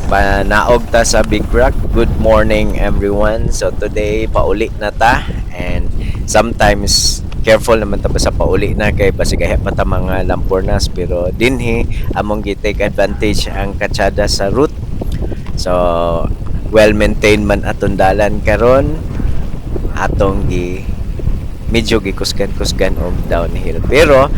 Panaog ta sa Big Rock. Good morning everyone. So today pauli na ta and sometimes careful naman ta ba sa pauli na kay basig pa ta mga lampornas pero dinhi among gi-take advantage ang katsada sa route. So well maintained man aton dalan karon atong medyo gikusgan-kusgan og downhill pero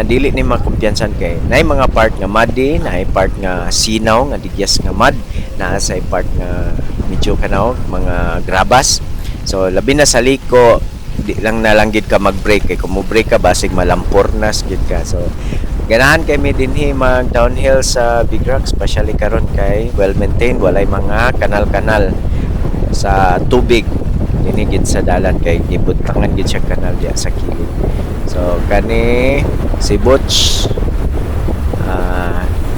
dili ni makumpiyansan kay naay mga part nga muddy, naay part nga sinaw nga digyas nga mud, naa sa part nga medyo kanaw mga grabas. So labi na sa liko di lang nalanggid ka mag-brake kay kung mo brake ka basig malampornas gid ka. So ganahan kay mi dinhi mag downhill sa Big Rock, especially karon kay well maintained, walay mga kanal-kanal sa tubig dinigid sa dalan kay gibutangan gid siya kanal diya sa kilid. So kani si Butch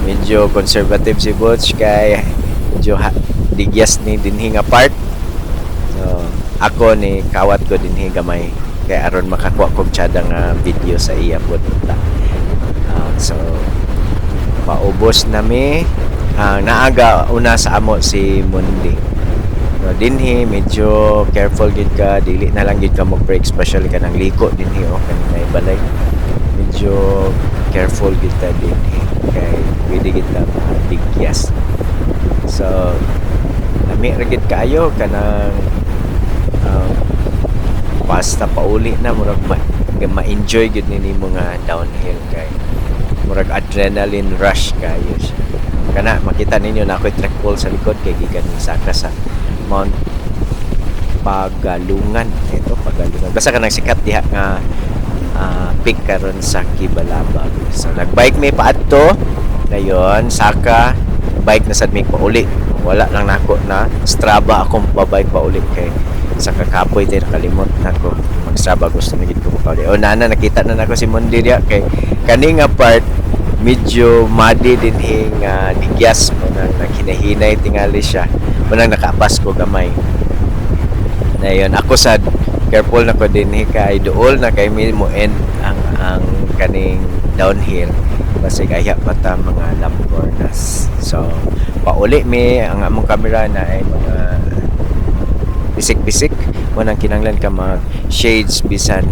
medyo conservative si Butch kay medyo digyas ni dinhi nga part. So ako ni kawat ko dinhi gamay kay aron makakuha kog tsada nga video sa iya pud ta. So paubos nami naaga una sa amo si Mundi. So dinhi medyo careful gid ka, dili na lang gid ka mo brake, especially kanang liko dinhi o kanang may balay. Medyo careful gid ka dinhi kay pwede gid ka mabigyas. So lami ra gid kaayo kanang basta pauli na murag ma-enjoy gid nimo nga downhill kay murag adrenaline rush kayo siya. Kana makita ninyo na ako'y track pole sa likod kay gikan saka sa Mount Pagalungan. Ito Pagalungan. Basta ka nang sikat diha nga peak karon sa Kibalabag. So nagbike may paadto dayon saka bike na sad may pauli. Wala lang nako na Strava akong pabike pauli kay sa kakapoy tayo nakalimot nako mag-Strava gusto na gid ko pauli. O nana nakita na nako si Mundi diha kay kani nga part medyo muddy din nga digyas mo nang nakinahinay tingali siya mo nang nakapas ko gamay na yun. Ako sad careful na ko din kay duol na kay mo end ang kaning downhill basig aya mata mga lampornas. So pauli mi ang among camera na ay mga bisik-bisik mo nang kinanglan ka mag shades bisan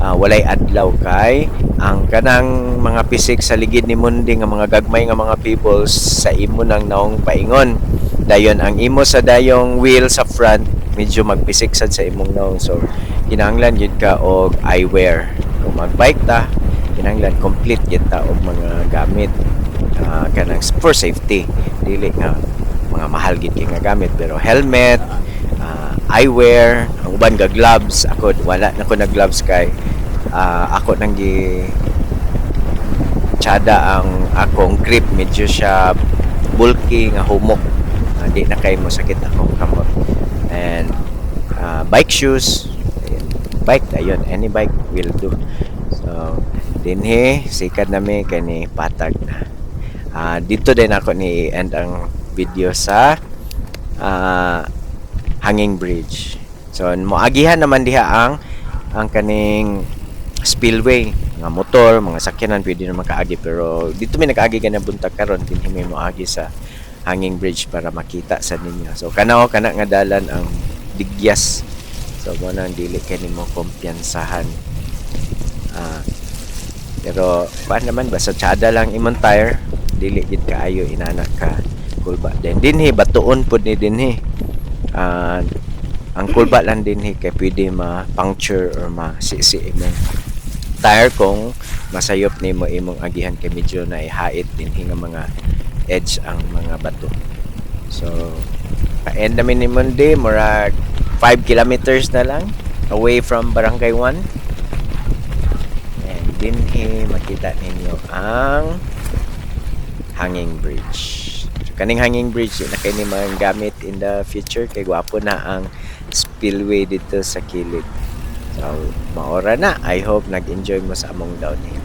walay adlaw kay ang kanang mga pisik sa ligid ni Mundi nga mga gagmay nga mga peoples sa imo nang naong paingon dayon ang imo sa dayong wheel sa front medyo magpisik sad sa imong naong. So kinahanglan gid ka og eyewear kung magbike ta, kinahanglan complete gid ta og mga gamit kanang for safety, dili nga mga mahal gid kay nga gamit pero helmet, eyewear, ang uban ga gloves. Ako wala na ko na gloves kay ako nang gi tsada ang akong grip, medyo siya bulky nga humok, di na kay mo sakit akong kamot. And bike shoes, bike ayun, any bike will do. So dinhi sikad nami kani patag na dito din ako ni end ang video sa hanging bridge. So moagihan naman diha ang kaning spillway, mga motor, mga sakyanan pwede na makaagi pero dito may nakaagi ganang buntag karon dinhi may moagi sa hanging bridge para makita sa ninyo. So kana nga dalan ang digyas. So mo nang dili kay nimo kumpiyansahan. Pero paan naman basta tsada lang imong tire, dili gid kaayo inanak ka kulba. Then dinhi batuon pud ni dinhi. Ang kulba lang dinhi kay pwede ma-puncture or masisi imong tire kung masayop nimo imong agihan kay medyo na ihait dinhi nga mga edge ang mga bato. So pa-end namin ni Mundi murag 5 kilometers na lang away from Barangay 1. And dinhi makita ninyo ang hanging bridge. So, kaning hanging bridge na kay ni mga gamit in the future kay gwapo na ang spillway dito sa kilid. So maora na. I hope nag-enjoy mo sa among downhill.